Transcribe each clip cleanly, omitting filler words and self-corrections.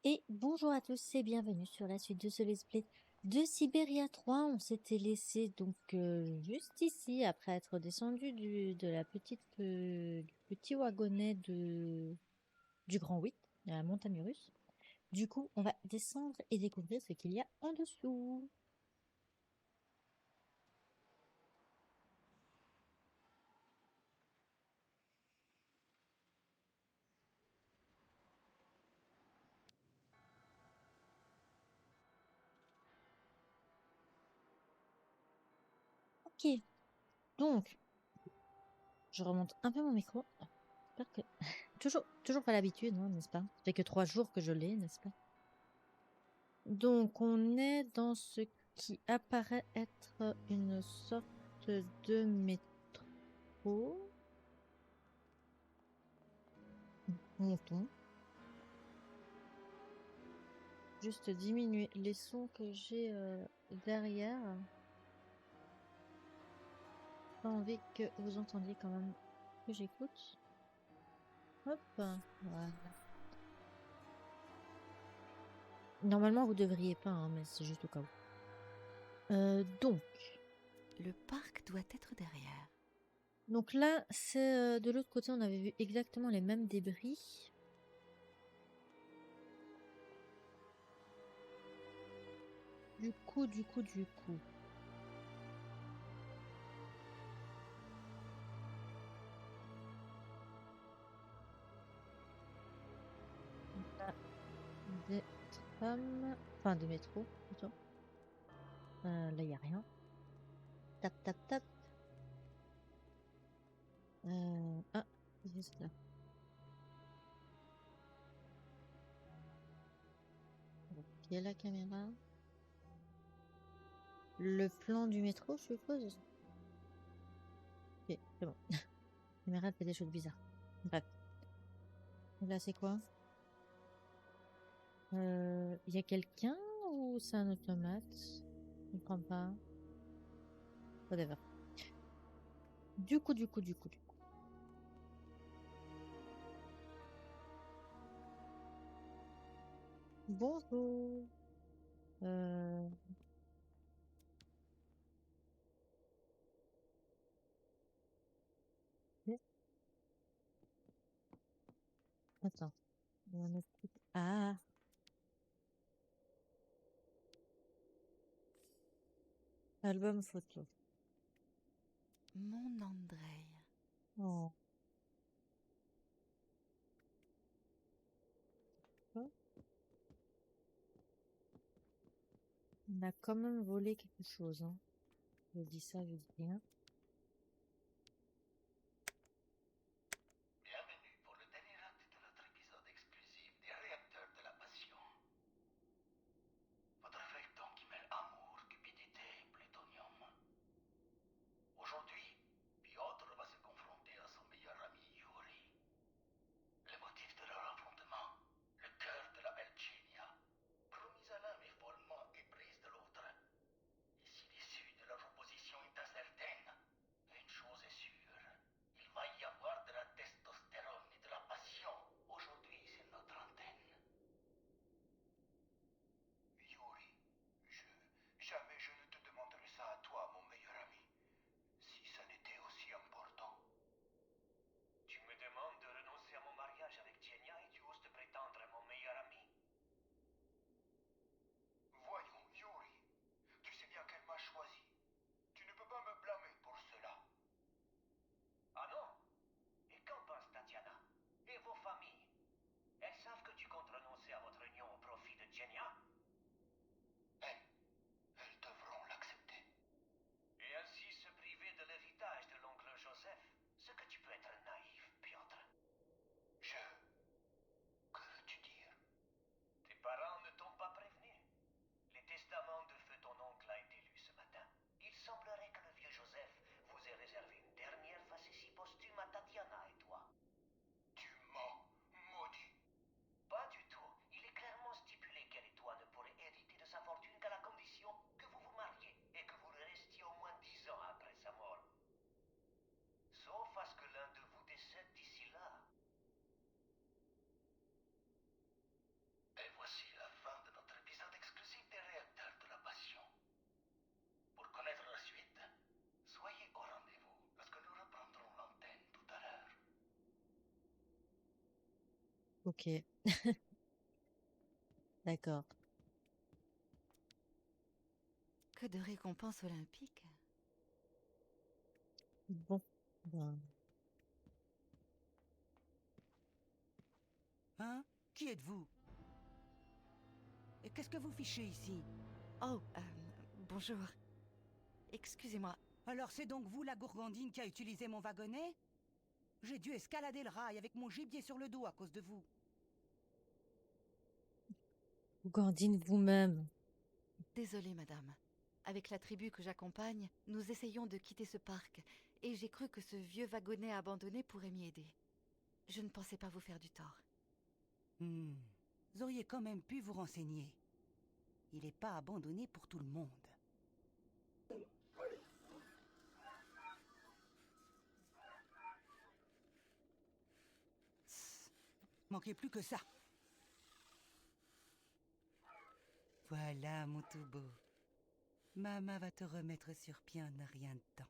Et bonjour à tous et bienvenue sur la suite de ce let's play de Siberia 3. On s'était laissé donc juste ici après être descendu de la du petit wagonnet du Grand 8, à la montagne russe. Du coup, on va descendre et découvrir ce qu'il y a en dessous. Ok, donc je remonte un peu mon micro. J'espère que toujours pas l'habitude, hein, n'est-ce pas? Ça fait que 3 jours que je l'ai, n'est-ce pas? Donc, on est dans ce qui apparaît être une sorte de métro. Montons. Juste diminuer les sons que j'ai derrière. Pas envie que vous entendiez quand même que j'écoute. Hop, voilà. Normalement, vous devriez pas, hein, mais c'est juste au cas où. Donc, Le parc doit être derrière. donc là, c'est de l'autre côté, on avait vu exactement les mêmes débris. Du coup. On a des trams, enfin des métros plutôt. Là, il n'y a rien. Tap, tap, tap. Ah, juste là. Ok, la caméra. Le plan du métro, je suppose. Ok, c'est bon. La caméra elle fait des choses bizarres. Bref. Là, c'est quoi? Il y a quelqu'un ou c'est un automate? Je comprends pas. Whatever. Du coup. Bonjour. Euh... Attends. Il y a un autre truc. Ah, album photo. Mon Andrei. Oh. On a quand même volé quelque chose, hein. Je dis rien. Bienvenue pour le dernier acte de notre épisode exclusif des réacteurs de la passion. Votre feuilleton qui mêle amour, cupidité et plutonium. Aujourd'hui, Piotr va se confronter à son meilleur ami Yuri. Le motif de leur affrontement, le cœur de la belle Genia, promise à l'un mais follement éprise de l'autre. Et si l'issue de leur opposition est incertaine, Ok, d'accord. Que de récompenses olympiques. Bon, ben, Hein? Qui êtes-vous? Et qu'est-ce que vous fichez ici? Oh, bonjour. Excusez-moi. Alors c'est donc vous la gourgandine qui a utilisé mon wagonnet? J'ai dû escalader le rail avec mon gibier sur le dos à cause de vous. Gourgandine vous-même. Désolée, madame. Avec la tribu que j'accompagne, nous essayons de quitter ce parc, et j'ai cru que ce vieux wagonnet abandonné pourrait m'y aider. Je ne pensais pas vous faire du tort. Vous auriez quand même pu vous renseigner. Il n'est pas abandonné pour tout le monde. Manquez plus que ça. Voilà, mon tout beau. Maman va te remettre sur pied en un rien de temps.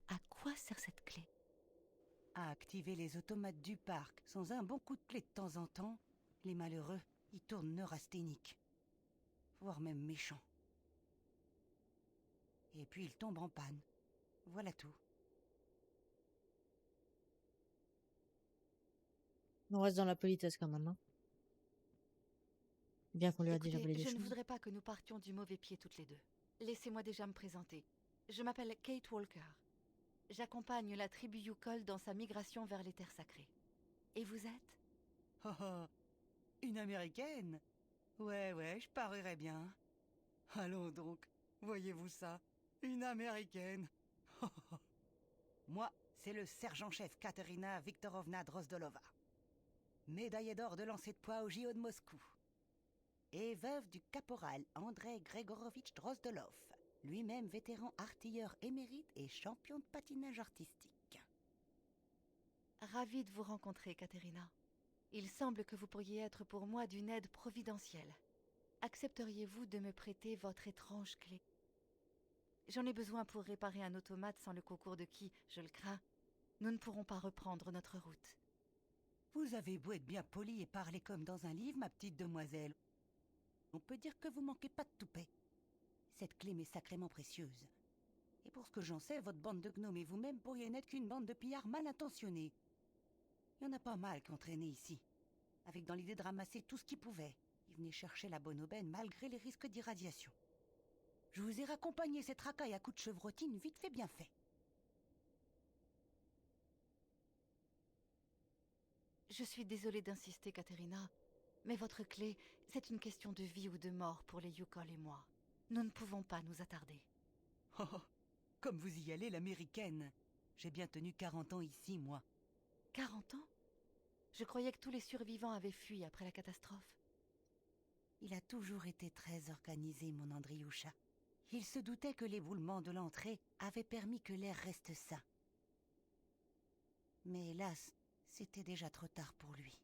À quoi sert cette clé? À activer les automates du parc. Sans un bon coup de clé de temps en temps, les malheureux, ils tournent neurasthéniques. Voire même méchants. Et puis ils tombent en panne. Voilà tout. On reste dans la politesse quand même, hein. Bien qu'on lui a déjà Écoutez, volé des je ne choses. voudrais pas que nous partions du mauvais pied toutes les deux. Laissez-moi déjà me présenter. Je m'appelle Kate Walker. J'accompagne la tribu Yukol dans sa migration vers les terres sacrées. Et vous êtes? Oh oh, une américaine? Ouais, je parierais bien. Allons donc, voyez-vous ça? Une américaine. Moi, c'est le sergent-chef Katerina Viktorovna Drozdolova. Médaillée d'or de lancer de poids au JO de Moscou. Et veuve du caporal Andrei Gregorovitch Drozdolov, lui-même vétéran artilleur émérite et champion de patinage artistique. Ravie de vous rencontrer, Katerina. Il semble que vous pourriez être pour moi d'une aide providentielle. Accepteriez-vous de me prêter votre étrange clé? J'en ai besoin pour réparer un automate sans le concours de qui, je le crains, nous ne pourrons pas reprendre notre route. Vous avez beau être bien poli et parler comme dans un livre, ma petite demoiselle. On peut dire que vous manquez pas de toupet. Cette clé m'est sacrément précieuse. Et pour ce que j'en sais, votre bande de gnomes et vous-même pourriez n'être qu'une bande de pillards mal intentionnés. Il y en a pas mal qui ont traîné ici, avec dans l'idée de ramasser tout ce qu'ils pouvaient. Ils venaient chercher la bonne aubaine malgré les risques d'irradiation. Je vous ai raccompagné cette racaille à coups de chevrotine vite fait bien fait. Je suis désolée d'insister, Katerina, mais votre clé, c'est une question de vie ou de mort pour les Yukol et moi. Nous ne pouvons pas nous attarder. Oh, comme vous y allez, l'américaine. J'ai bien tenu 40 ans ici, moi. 40 ans? Je croyais que tous les survivants avaient fui après la catastrophe. Il a toujours été très organisé, mon Andriusha. Il se doutait que l'éboulement de l'entrée avait permis que l'air reste sain. Mais hélas, c'était déjà trop tard pour lui.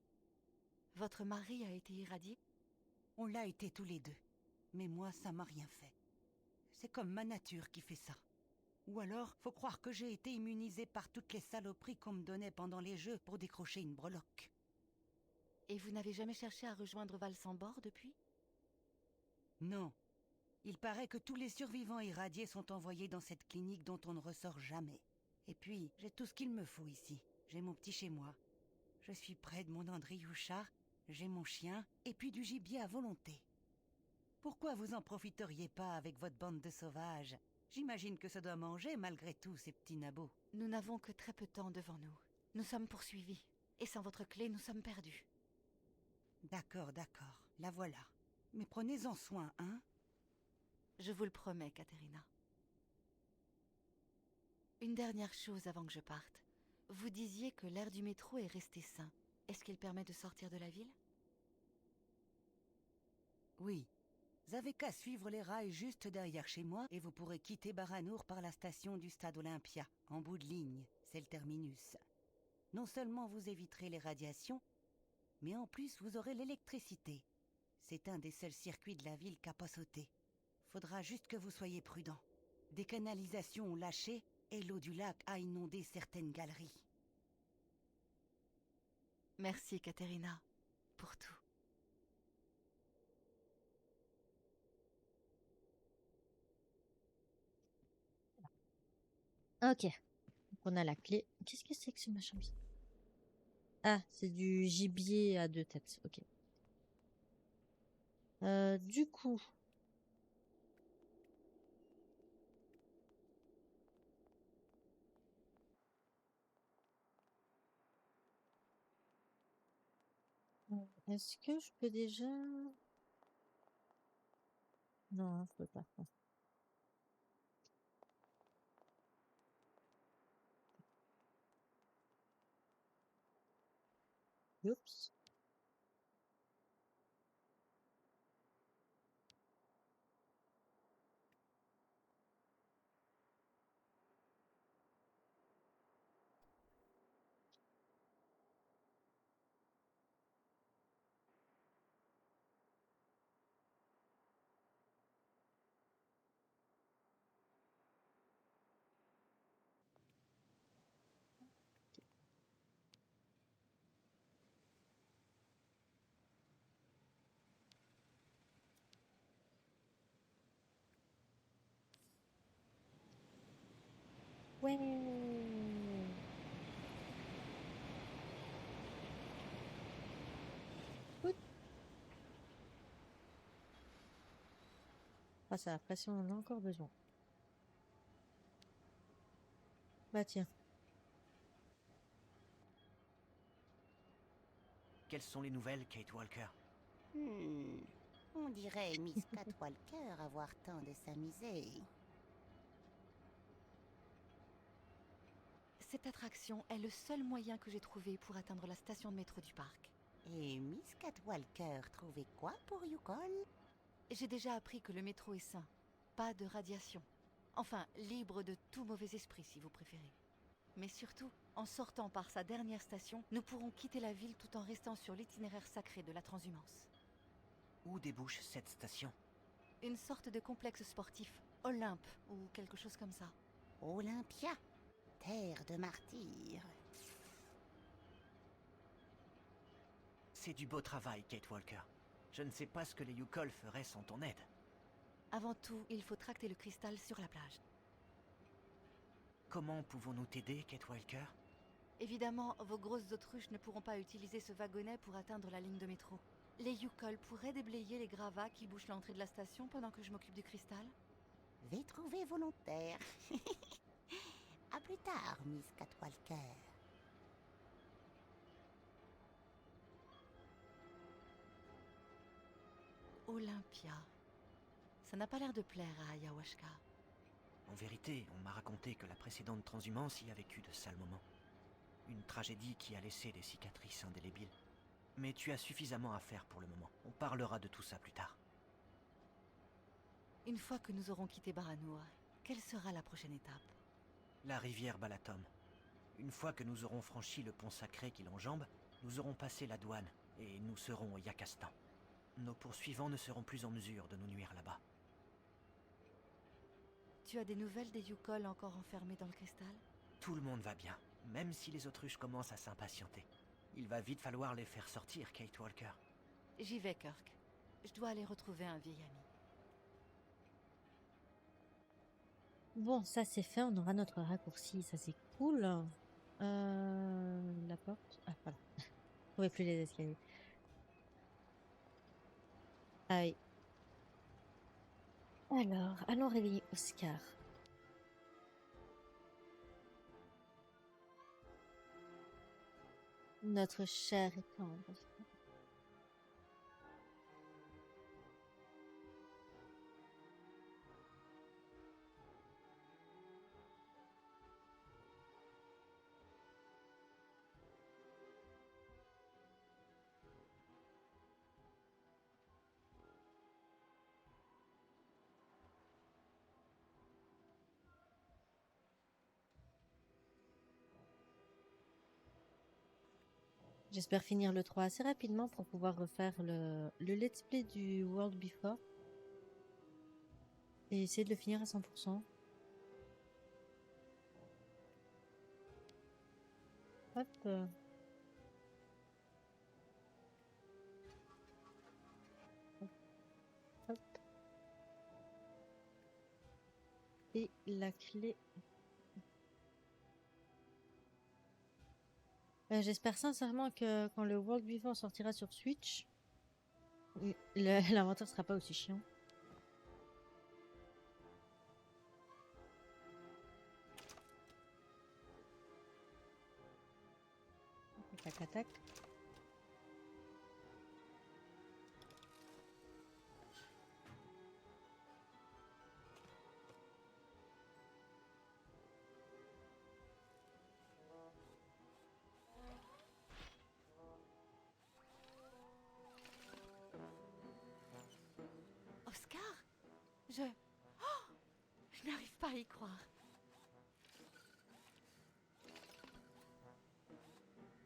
Votre mari a été irradié? On l'a été tous les deux. Mais moi, ça m'a rien fait. C'est comme ma nature qui fait ça. Ou alors, faut croire que j'ai été immunisée par toutes les saloperies qu'on me donnait pendant les jeux pour décrocher une breloque. Et vous n'avez jamais cherché à rejoindre Valsambor depuis? Non. Il paraît que tous les survivants irradiés sont envoyés dans cette clinique dont on ne ressort jamais. Et puis, j'ai tout ce qu'il me faut ici. J'ai mon petit chez moi. Je suis près de mon Andriusha, j'ai mon chien, et puis du gibier à volonté. Pourquoi vous en profiteriez pas avec votre bande de sauvages? J'imagine que ça doit manger malgré tout, ces petits nabots. Nous n'avons que très peu de temps devant nous. Nous sommes poursuivis. Et sans votre clé, nous sommes perdus. D'accord, la voilà. Mais prenez-en soin, hein? Je vous le promets, Katerina. Une dernière chose avant que je parte. Vous disiez que l'air du métro est resté sain. Est-ce qu'il permet de sortir de la ville? Oui. Vous avez qu'à suivre les rails juste derrière chez moi et vous pourrez quitter Baranour par la station du stade Olympia, en bout de ligne. C'est le terminus. Non seulement vous éviterez les radiations, mais en plus vous aurez l'électricité. C'est un des seuls circuits de la ville qu'a pas sauté. Faudra juste que vous soyez prudent. Des canalisations ont lâché et l'eau du lac a inondé certaines galeries. Merci, Katerina, pour tout. Ok. Donc on a la clé. Qu'est-ce que c'est que ce machin bizarre? Ah, c'est du gibier à 2 têtes. Ok. Du coup. Est-ce que je peux déjà... Non, hein, je peux pas. Non. Oups. Ouais. Ouh. Ah, ça, après, si on en a encore besoin. Bah tiens. Quelles sont les nouvelles, Kate Walker? On dirait Miss Catwalker avoir tant de s'amuser. Cette attraction est le seul moyen que j'ai trouvé pour atteindre la station de métro du parc. Et Miss Catwalker trouvait quoi pour Yukon? J'ai déjà appris que le métro est sain. Pas de radiation. Enfin, libre de tout mauvais esprit si vous préférez. Mais surtout, en sortant par sa dernière station, nous pourrons quitter la ville tout en restant sur l'itinéraire sacré de la transhumance. Où débouche cette station? Une sorte de complexe sportif, Olympe ou quelque chose comme ça. Olympia, terre de martyrs. C'est du beau travail, Kate Walker. Je ne sais pas ce que les Yukol feraient sans ton aide. Avant tout, il faut tracter le cristal sur la plage. Comment pouvons-nous t'aider, Kate Walker? Évidemment, vos grosses autruches ne pourront pas utiliser ce wagonnet pour atteindre la ligne de métro. Les Yukol pourraient déblayer les gravats qui bouchent l'entrée de la station pendant que je m'occupe du cristal. Vais trouver volontaire. À plus tard, Miss Catwalker. Olympia. Ça n'a pas l'air de plaire à Ayahuasca. En vérité, on m'a raconté que la précédente transhumance y a vécu de sales moments. Une tragédie qui a laissé des cicatrices indélébiles. Mais tu as suffisamment à faire pour le moment. On parlera de tout ça plus tard. Une fois que nous aurons quitté Baranour, quelle sera la prochaine étape? La rivière Balatom. Une fois que nous aurons franchi le pont sacré qui l'enjambe, nous aurons passé la douane et nous serons au Yakastan. Nos poursuivants ne seront plus en mesure de nous nuire là-bas. Tu as des nouvelles des Yukol encore enfermés dans le cristal? Tout le monde va bien, même si les autruches commencent à s'impatienter. Il va vite falloir les faire sortir, Kate Walker. J'y vais, Kirk. Je dois aller retrouver un vieil ami. Bon, ça c'est fait. On aura notre raccourci. Ça c'est cool. La porte. Ah, voilà. On ne plus les escaliers. Aïe. Alors, allons réveiller Oscar. Notre cher et tendre. J'espère finir le 3 assez rapidement pour pouvoir refaire le let's play du World Before. Et essayer de le finir à 100%. Hop. Et la clé... j'espère sincèrement que quand le World Before sortira sur Switch, l'inventaire sera pas aussi chiant. Tac, tac, tac. Oscar, je n'arrive pas à y croire.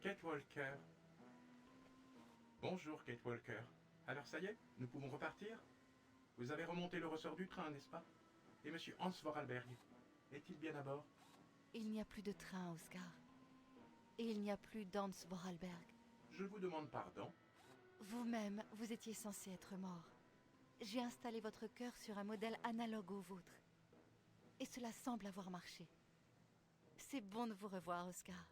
Kate Walker. Bonjour, Kate Walker. Alors ça y est, nous pouvons repartir? Vous avez remonté le ressort du train, n'est-ce pas? Et monsieur Hans Vorarlberg, est-il bien à bord? Il n'y a plus de train, Oscar. Et il n'y a plus d'Hans Vorarlberg. Je vous demande pardon. Vous-même, vous étiez censé être mort. J'ai installé votre cœur sur un modèle analogue au vôtre. Et cela semble avoir marché. C'est bon de vous revoir, Oscar.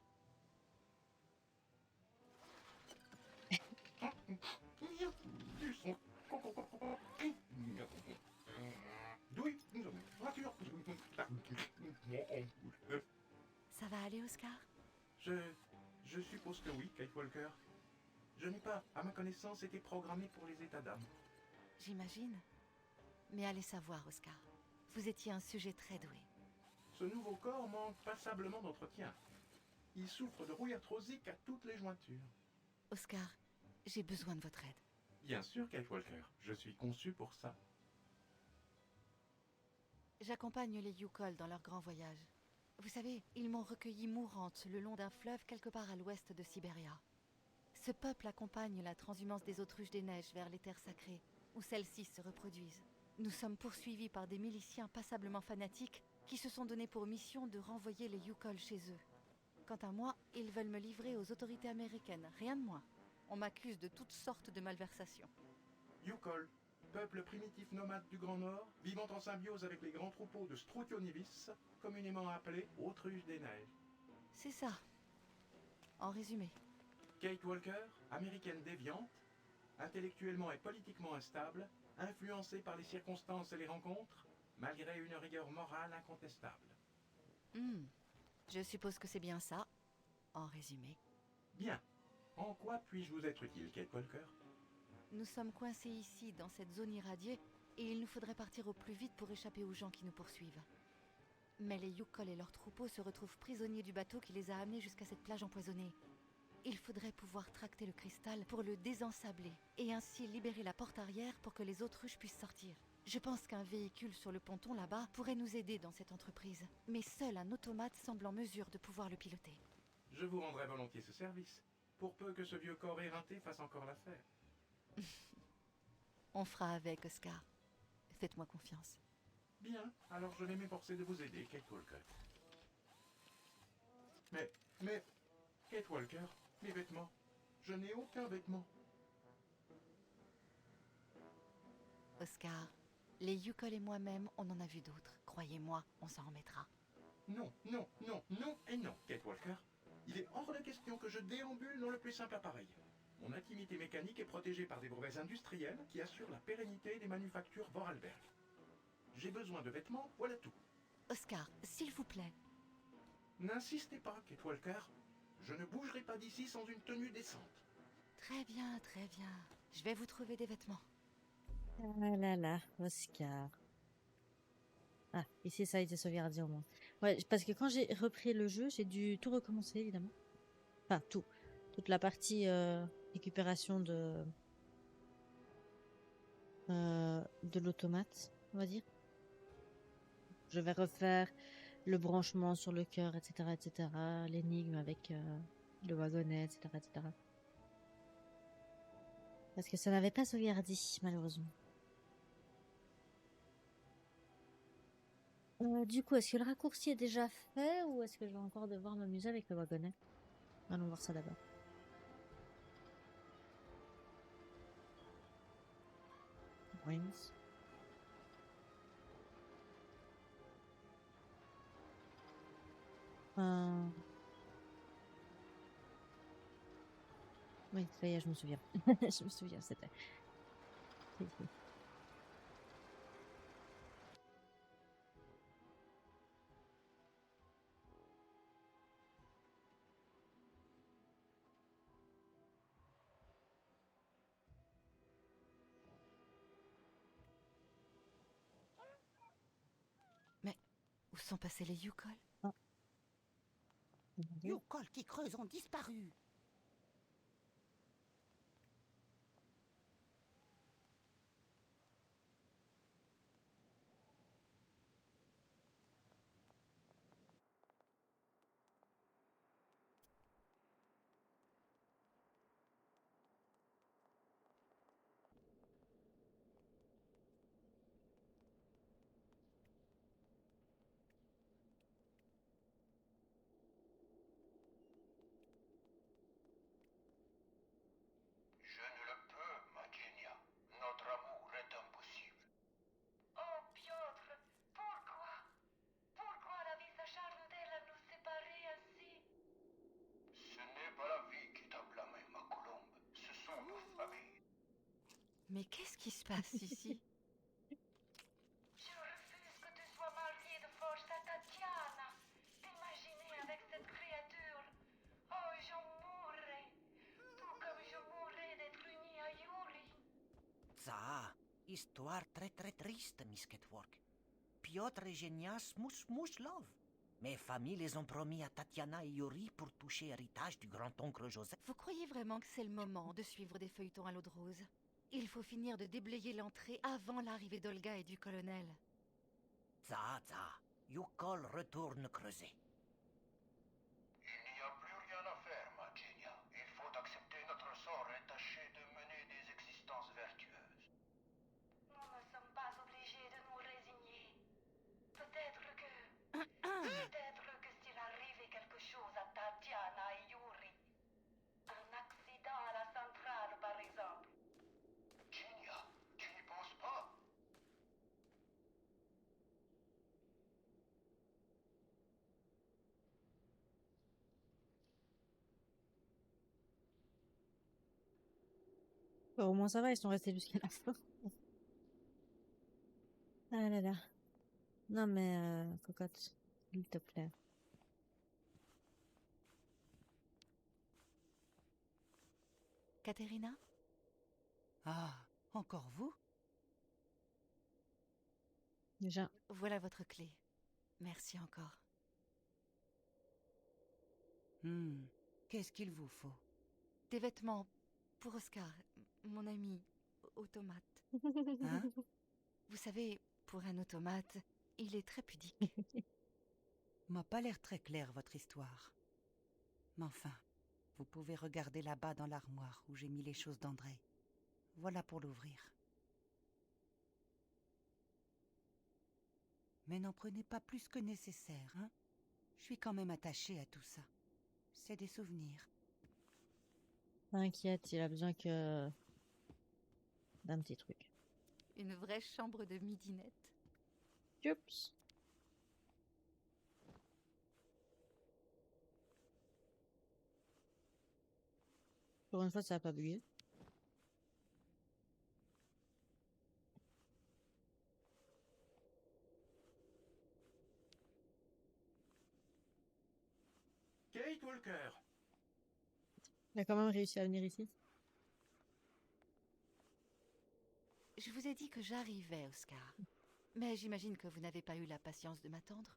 Ça va aller, Oscar? Je suppose que oui, Kate Walker. Je n'ai pas, à ma connaissance, été programmé pour les états d'âme. J'imagine. Mais allez savoir, Oscar. Vous étiez un sujet très doué. Ce nouveau corps manque passablement d'entretien. Il souffre de rouille arthrosique à toutes les jointures. Oscar, j'ai besoin de votre aide. Bien sûr, Kate Walker. Je suis conçu pour ça. J'accompagne les Yukol dans leur grand voyage. Vous savez, ils m'ont recueillie mourante le long d'un fleuve quelque part à l'ouest de Sibéria. Ce peuple accompagne la transhumance des autruches des neiges vers les terres sacrées, où celles-ci se reproduisent. Nous sommes poursuivis par des miliciens passablement fanatiques qui se sont donné pour mission de renvoyer les Yukol chez eux. Quant à moi, ils veulent me livrer aux autorités américaines, rien de moins. On m'accuse de toutes sortes de malversations. Yukol, peuple primitif nomade du Grand Nord, vivant en symbiose avec les grands troupeaux de Struthonivis, communément appelés autruches des neiges. C'est ça. En résumé. Kate Walker, américaine déviante, intellectuellement et politiquement instable, influencée par les circonstances et les rencontres, malgré une rigueur morale incontestable. Je suppose que c'est bien ça, en résumé. Bien. En quoi puis-je vous être utile, Kate Walker? Nous sommes coincés ici, dans cette zone irradiée, et il nous faudrait partir au plus vite pour échapper aux gens qui nous poursuivent. Mais les Yukol et leurs troupeaux se retrouvent prisonniers du bateau qui les a amenés jusqu'à cette plage empoisonnée. Il faudrait pouvoir tracter le cristal pour le désensabler, et ainsi libérer la porte arrière pour que les autruches puissent sortir. Je pense qu'un véhicule sur le ponton là-bas pourrait nous aider dans cette entreprise, mais seul un automate semble en mesure de pouvoir le piloter. Je vous rendrai volontiers ce service, pour peu que ce vieux corps éreinté fasse encore l'affaire. On fera avec, Oscar. Faites-moi confiance. Bien, alors je vais m'efforcer de vous aider, Kate Walker. Mais, Kate Walker, mes vêtements. Je n'ai aucun vêtement. Oscar, les Yukol et moi-même, on en a vu d'autres. Croyez-moi, on s'en remettra. Non, non, non, non et non, Kate Walker. Il est hors de question que je déambule dans le plus simple appareil. Mon intimité mécanique est protégée par des brevets industriels qui assurent la pérennité des manufactures Vorarlberg. J'ai besoin de vêtements, voilà tout. Oscar, s'il vous plaît. N'insistez pas, Kate Walker. Je ne bougerai pas d'ici sans une tenue décente. Très bien, très bien. Je vais vous trouver des vêtements. Ah là là, Oscar. Ah, ici ça a été sauvegardé au moins. Ouais, parce que quand j'ai repris le jeu, j'ai dû tout recommencer évidemment. Enfin, tout. Toute la partie récupération de l'automate, on va dire. Je vais refaire le branchement sur le cœur, etc., etc. L'énigme avec le wagonnet, etc., etc. Parce que ça n'avait pas sauvegardé, malheureusement. Du coup, est-ce que le raccourci est déjà fait ou est-ce que je vais encore devoir m'amuser avec le wagonnet? Allons voir ça d'abord. Wings. Euh, Oui, ça y est, je me souviens. Je me souviens, c'était. C'est- Mais où sont passés les Yukol? Ah, mon Dieu. Yukol qui creusent ont disparu. Je ne le peux, Magenia. Notre amour est impossible. Oh, Piotr, pourquoi? Pourquoi la vie s'acharne-t-elle à nous séparer ainsi? Ce n'est pas la vie qui t'a blâmé, ma colombe. Ce sont nos familles. Mais qu'est-ce qui se passe ici? Je refuse que tu sois marié de force à Tatiana. T'imaginer avec cette créature. Oh, j'en mourrais. Tout comme je mourrais d'être unie à Yuri. Ça, histoire très très triste, Miss Ketwork. Piotr et Genia smouch love. Mes familles les ont promis à Tatiana et Yuri pour toucher héritage du grand-oncle Joseph. Vous croyez vraiment que c'est le moment de suivre des feuilletons à l'eau de rose? Il faut finir de déblayer l'entrée avant l'arrivée d'Olga et du colonel. Ça, Yukol retourne creuser. Il n'y a plus rien à faire, Magenia. Il faut accepter notre sort et tâcher de mener des existences vertueuses. Nous ne sommes pas obligés de nous résigner. Peut-être que s'il arrivait quelque chose à Tatiana et Yuri. Un accident à la centrale, par exemple. Genia, tu n'y penses pas? Bon, au moins ça va, ils sont restés jusqu'à la fin. Ah là là. Non mais, cocotte, s'il te plaît. Katerina? Ah, encore vous? Déjà, Voilà votre clé. Merci encore. Qu'est-ce qu'il vous faut? Des vêtements pour Oscar, mon ami automate. Hein? Vous savez, pour un automate, il est très pudique. M'a pas l'air très clair votre histoire. Mais enfin, vous pouvez regarder là-bas dans l'armoire où j'ai mis les choses d'André. Voilà pour l'ouvrir. Mais n'en prenez pas plus que nécessaire, hein? Je suis quand même attachée à tout ça. C'est des souvenirs. t'inquiète, il a besoin que d'un petit truc. Une vraie chambre de midinette. Oups. Pour une fois, ça a pas bugué. Kate Walker. Il a quand même réussi à venir ici. Je vous ai dit que j'arrivais, Oscar. Mais j'imagine que vous n'avez pas eu la patience de m'attendre.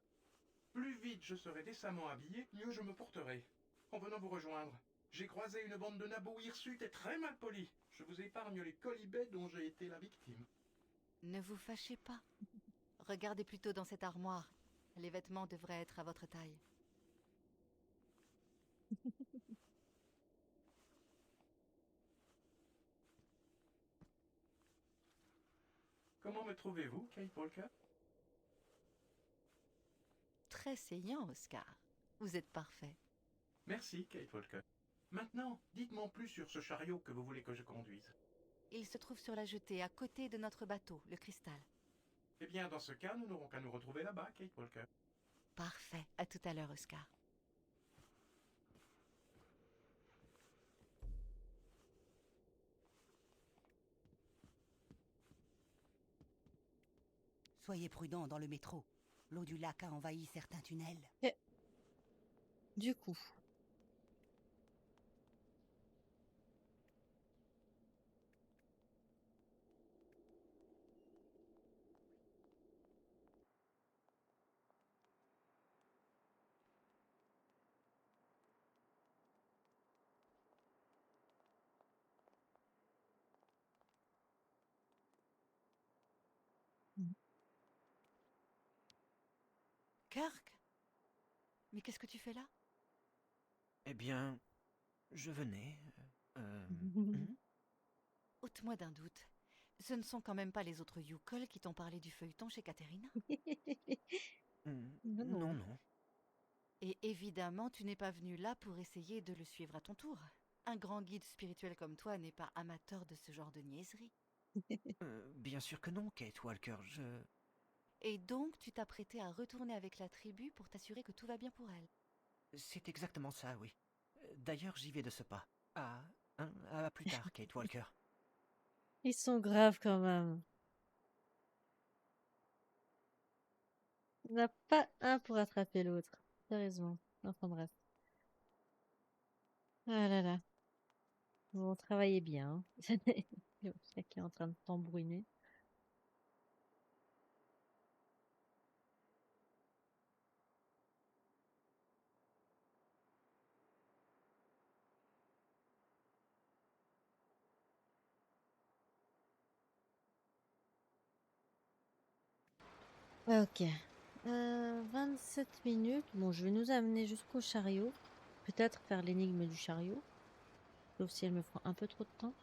Plus vite je serai décemment habillé, mieux je me porterai. En venant vous rejoindre, j'ai croisé une bande de nabos hirsutes et très mal polis. Je vous épargne les colibets dont j'ai été la victime. Ne vous fâchez pas. Regardez plutôt dans cette armoire. Les vêtements devraient être à votre taille. Comment me trouvez-vous, Kate Walker? Très saillant, Oscar. Vous êtes parfait. Merci, Kate Walker. Maintenant, dites-moi en plus sur ce chariot que vous voulez que je conduise. Il se trouve sur la jetée, à côté de notre bateau, le Cristal. Eh bien, dans ce cas, nous n'aurons qu'à nous retrouver là-bas, Kate Walker. Parfait. À tout à l'heure, Oscar. Soyez prudent dans le métro. L'eau du lac a envahi certains tunnels. Du coup. Kirk? Mais qu'est-ce que tu fais là? Eh bien, je venais... Ôte-moi d'un doute. Ce ne sont quand même pas les autres Yukol qui t'ont parlé du feuilleton chez Katerina? Non, Non, non. non. Et évidemment, tu n'es pas venu là pour essayer de le suivre à ton tour. Un grand guide spirituel comme toi n'est pas amateur de ce genre de niaiserie. Bien sûr que non, Kate Walker, Et donc, tu t'apprêtais à retourner avec la tribu pour t'assurer que tout va bien pour elle. C'est exactement ça, oui. D'ailleurs, j'y vais de ce pas. À plus tard, Kate Walker. Ils sont graves quand même. Il n'y en a pas un pour attraper l'autre. Sérieusement. Enfin bref. Ah là là. Vous travaillez bien. Chacun est en train de tambouiner. Ok. 27 minutes. Bon, je vais nous amener jusqu'au chariot. Peut-être faire l'énigme du chariot. Sauf si elle me prend un peu trop de temps.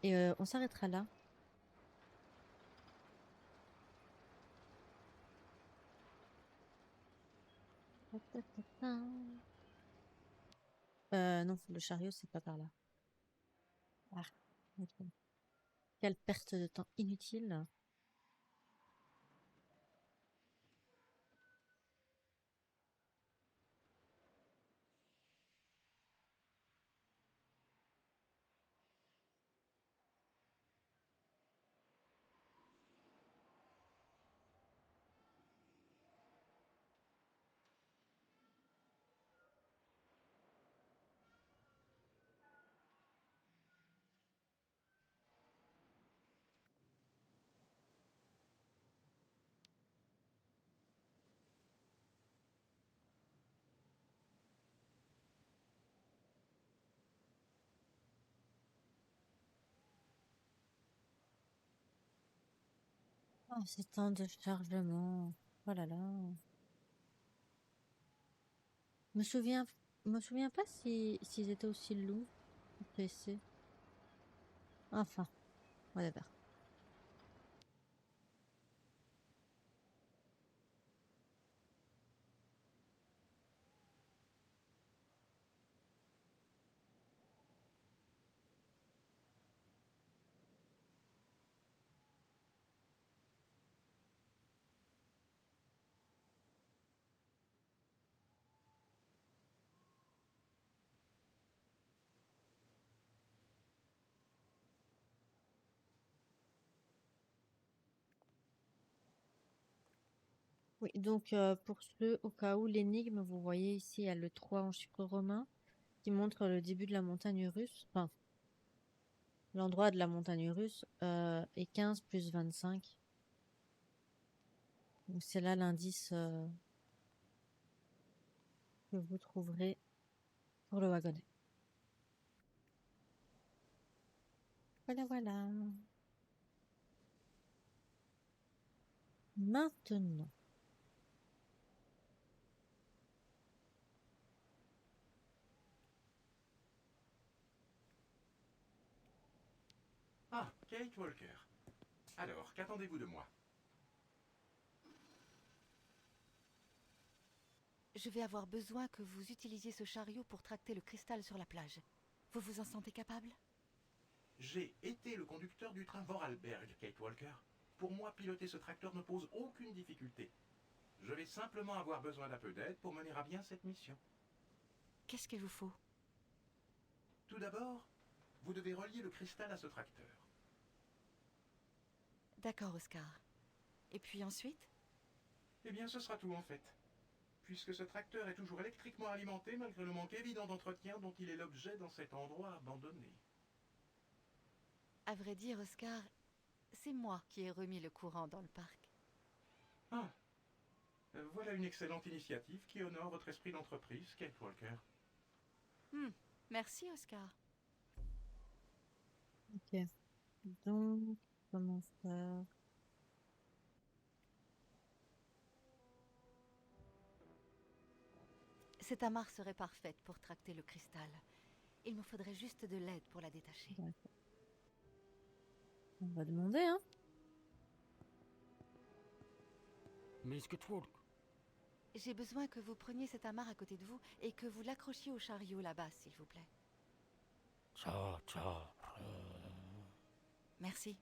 Et on s'arrêtera là. Non, le chariot, c'est pas par là. Ah, ok. Quelle perte de temps inutile. Oh, ces temps de chargement. Oh là là. Me souviens, me souviens pas s'ils étaient aussi longs ou pressés. Enfin, whatever. Oui, donc pour ceux au cas où l'énigme, vous voyez ici, il y a le 3 en chiffre romain qui montre le début de la montagne russe, enfin l'endroit de la montagne russe, et 15 plus 25. Donc c'est là l'indice que vous trouverez pour le wagonnet. Voilà, voilà. Maintenant. Ah, Kate Walker. Alors, qu'attendez-vous de moi? Je vais avoir besoin que vous utilisiez ce chariot pour tracter le cristal sur la plage. Vous vous en sentez capable? J'ai été le conducteur du train Vorarlberg, Kate Walker. Pour moi, piloter ce tracteur ne pose aucune difficulté. Je vais simplement avoir besoin d'un peu d'aide pour mener à bien cette mission. Qu'est-ce qu'il vous faut? Tout d'abord, vous devez relier le cristal à ce tracteur. D'accord, Oscar. Et puis ensuite? Eh bien, ce sera tout en fait. Puisque ce tracteur est toujours électriquement alimenté malgré le manque évident d'entretien dont il est l'objet dans cet endroit abandonné. À vrai dire, Oscar, c'est moi qui ai remis le courant dans le parc. Ah, voilà une excellente initiative qui honore votre esprit d'entreprise, Kate Walker. Merci, Oscar. Ok. Donc, comment faire? Cette amarre serait parfaite pour tracter le cristal. Il me faudrait juste de l'aide pour la détacher. D'accord. On va demander, hein. Miss Catwalk, J'ai besoin que vous preniez cette amarre à côté de vous et que vous l'accrochiez au chariot là-bas, s'il vous plaît. ça, Merci.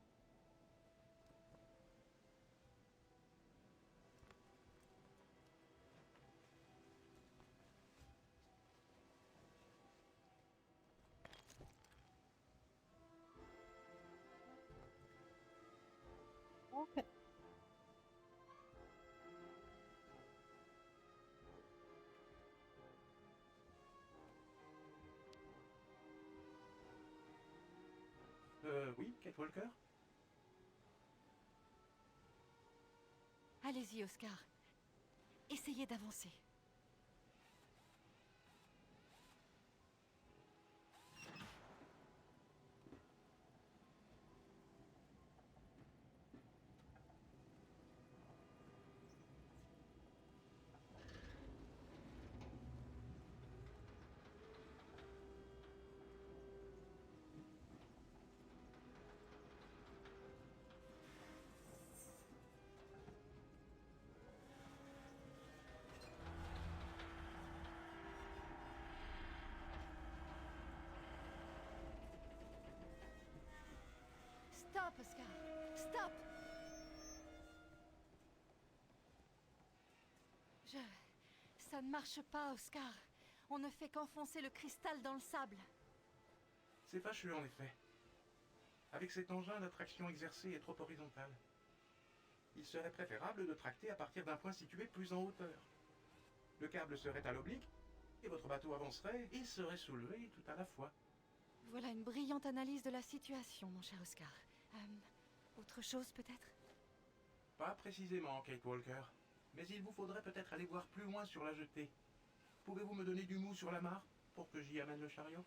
Ok. Oui, Kate Walker? Allez-y, Oscar. Essayez d'avancer. Stop, Oscar. Stop. Ça ne marche pas, Oscar. On ne fait qu'enfoncer le cristal dans le sable. C'est fâcheux en effet. Avec cet engin, la traction exercée est trop horizontale. Il serait préférable de tracter à partir d'un point situé plus en hauteur. Le câble serait à l'oblique, et votre bateau avancerait et serait soulevé tout à la fois. Voilà une brillante analyse de la situation, mon cher Oscar. Autre chose, peut-être? Pas précisément, Kate Walker. Mais il vous faudrait peut-être aller voir plus loin sur la jetée. Pouvez-vous me donner du mou sur la mare pour que j'y amène le chariot?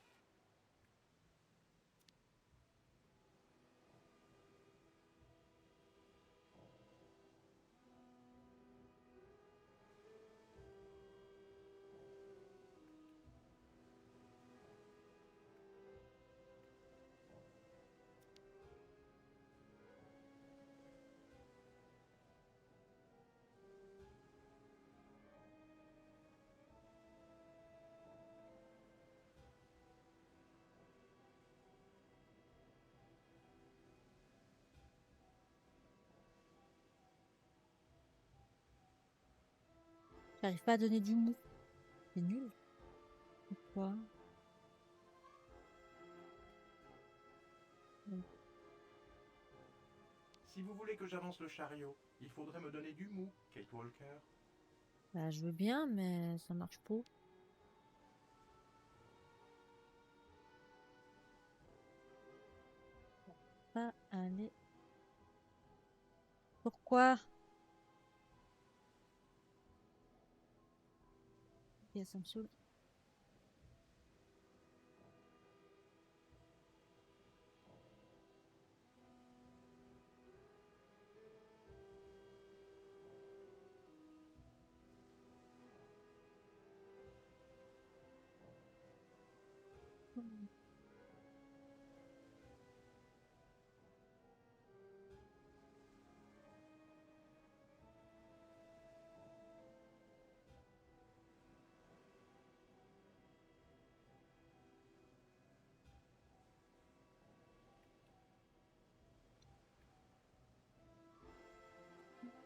J'arrive pas à donner du mou. C'est nul. Pourquoi? Si vous voulez que j'avance le chariot, il faudrait me donner du mou, Kate Walker. Bah, je veux bien, mais ça marche pas. Pas aller. Pourquoi? Ok, ça me saoule.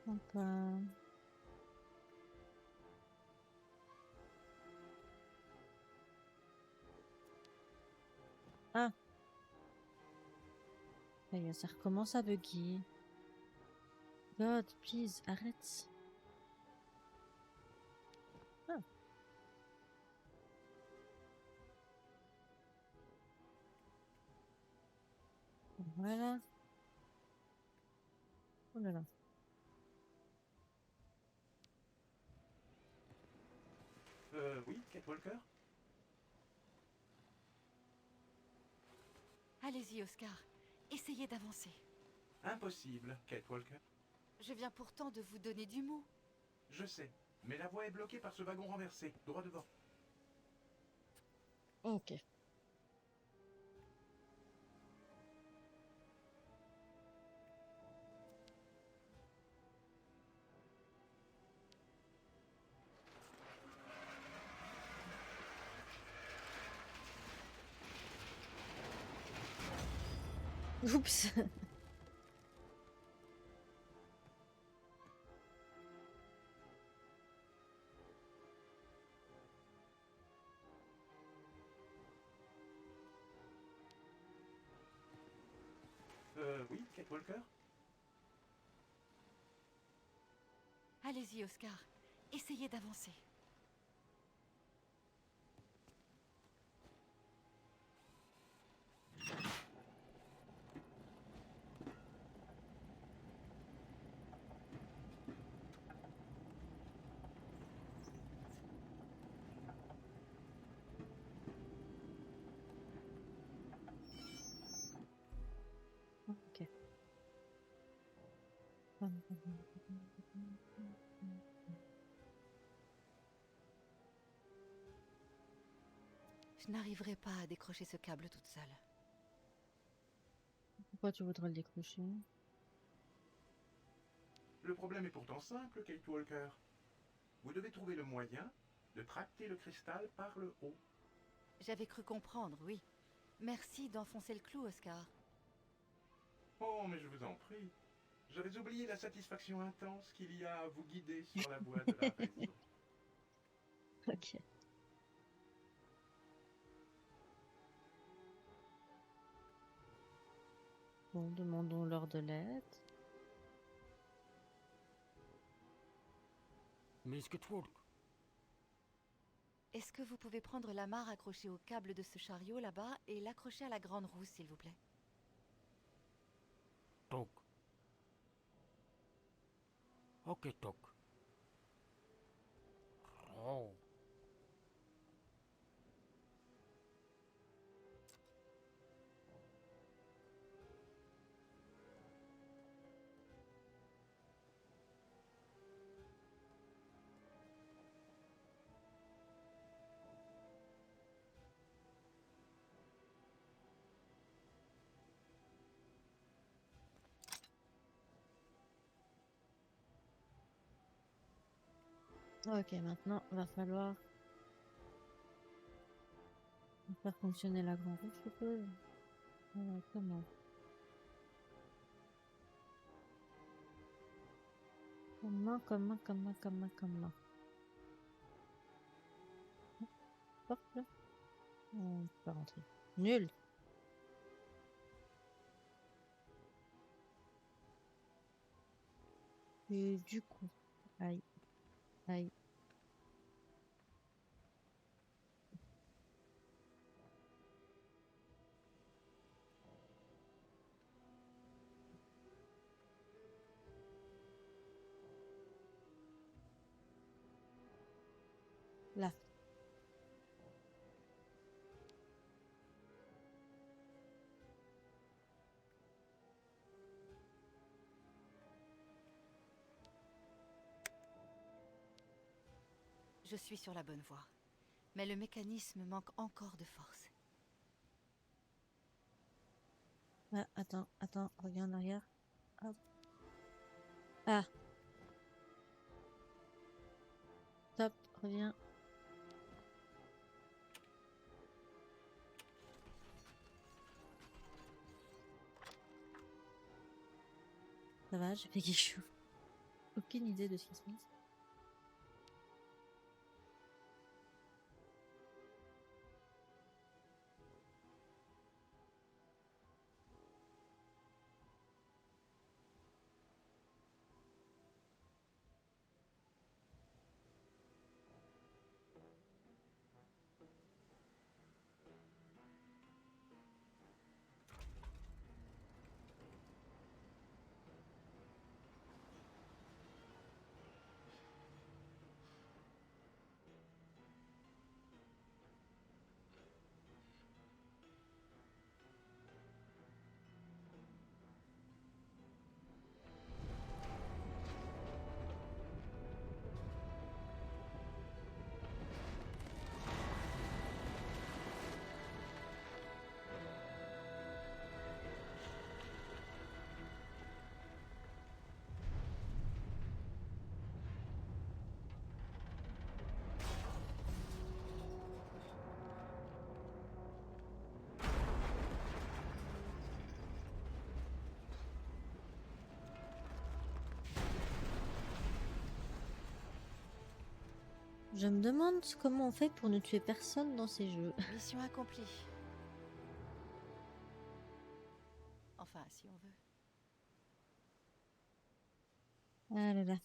Enfin... Ah, ça y est, ça recommence à bugger. God, please, arrête. Ah. Voilà. Oh là là. Oui, Kate Walker? Allez-y, Oscar. Essayez d'avancer. Impossible, Kate Walker. Je viens pourtant de vous donner du mot. Je sais, mais la voie est bloquée par ce wagon renversé, droit devant. Ok. Oups. Oui, Kate Walker? Allez-y, Oscar. Essayez d'avancer. Ok. Je n'arriverai pas à décrocher ce câble toute seule. Pourquoi tu voudrais le décrocher? Le problème est pourtant simple, Kate Walker. Vous devez trouver le moyen de tracter le cristal par le haut. J'avais cru comprendre, oui. Merci d'enfoncer le clou, Oscar. Oh, mais je vous en prie. J'avais oublié la satisfaction intense qu'il y a à vous guider sur la voie de la raison. Ok. Bon, demandons-leur de l'aide. Miss Getworth, Est-ce que vous pouvez prendre la mare accrochée au câble de ce chariot là-bas et l'accrocher à la grande roue, s'il vous plaît? Tok. Ok, Tok. Oh. Ok, maintenant, va falloir faire fonctionner la grande roue, je suppose. Comment? Comment? Hop là. On peut pas rentrer. Nul. Et du coup, aïe, aïe. Là. Je suis sur la bonne voie. Mais le mécanisme manque encore de force. Ah, attends, regarde en arrière. Hop. Ah, top, reviens. Ça va, j'ai fait quelque chose. Aucune idée de ce qui se passe. Je me demande comment on fait pour ne tuer personne dans ces jeux. Mission accomplie. Enfin, si on veut. Ah là là.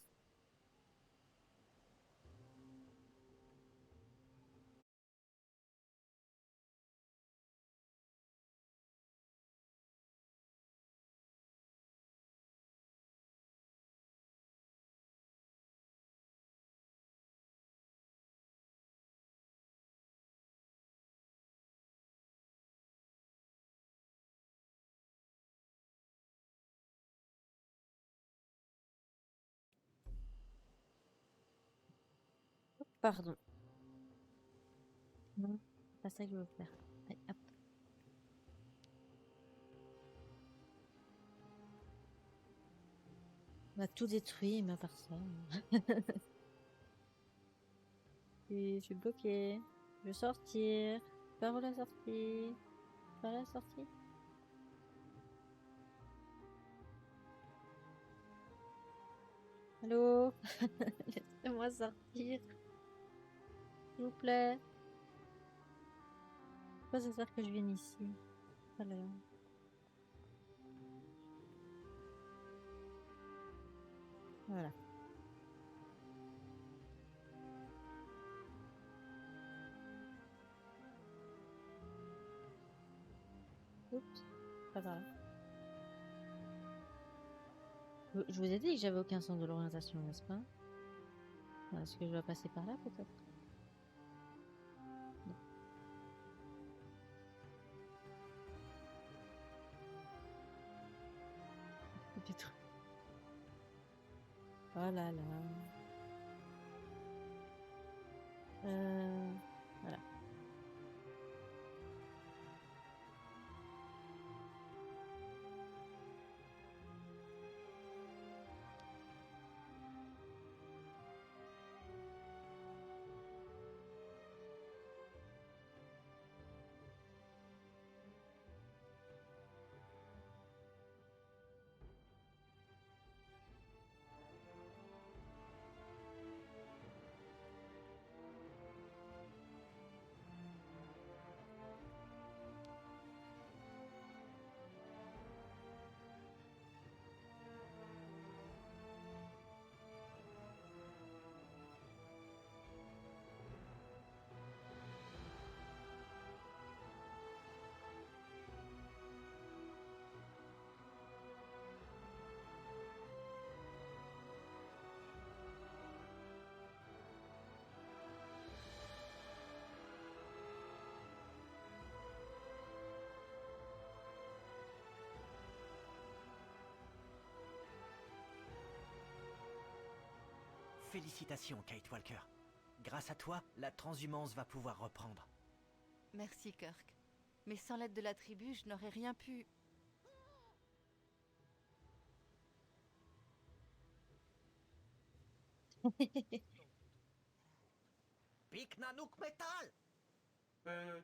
Pardon. Non, c'est pas ça que je veux faire. Allez, hop. On a tout détruit, mais à part ça. Et je suis bloquée. Je veux sortir. Par où la sortie? Par la sortie? Allô? Laissez-moi sortir. S'il vous plaît. Pourquoi ça sert que je vienne ici? Oh là là. Voilà. Oups. Pas par là. Je vous ai dit que j'avais aucun sens de l'orientation, n'est-ce pas? Est-ce que je dois passer par là, peut-être? Non. Détruit. Oh là là. Voilà. Félicitations, Kate Walker. Grâce à toi, la transhumance va pouvoir reprendre. Merci, Kirk. Mais sans l'aide de la tribu, je n'aurais rien pu... Pic Nanook Metal!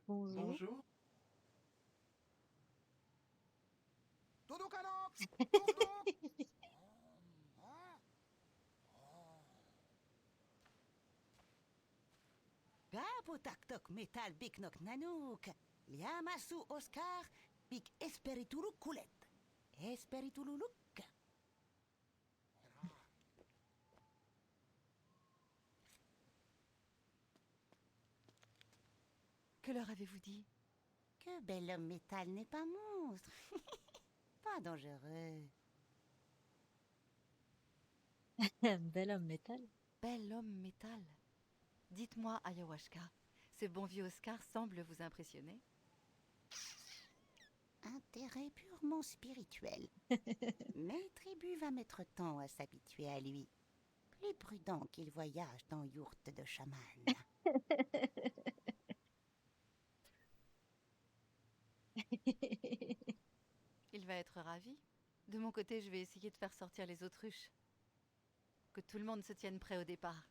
Bonjour. Bonjour. Gabo taktok metal bik nok nanook. Liamasu Oscar bik esperitulu kulet. Esperitulu luk. Que leur avez-vous dit? Que bel homme métal n'est pas monstre. Pas dangereux. Bel homme métal. Bel homme métal. Dites-moi, Ayahuasca, ce bon vieux Oscar semble vous impressionner? Intérêt purement spirituel. Mais Tribu va mettre temps à s'habituer à lui. Plus prudent qu'il voyage dans yourte de chaman. Il va être ravi. De mon côté, je vais essayer de faire sortir les autruches. Que tout le monde se tienne prêt au départ.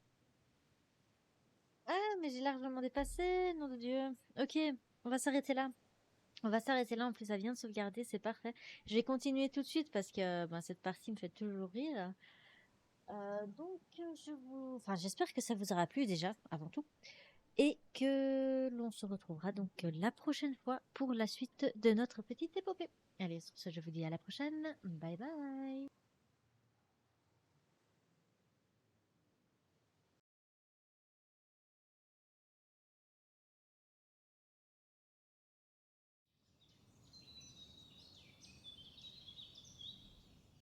Ah, mais j'ai largement dépassé, nom de Dieu. Ok, on va s'arrêter là. On va s'arrêter là, en plus ça vient de sauvegarder, c'est parfait. Je vais continuer tout de suite parce que ben, cette partie me fait toujours rire. J'espère que ça vous aura plu déjà, avant tout, et que l'on se retrouvera donc la prochaine fois pour la suite de notre petite épopée. Allez, sur ce, je vous dis à la prochaine. Bye bye.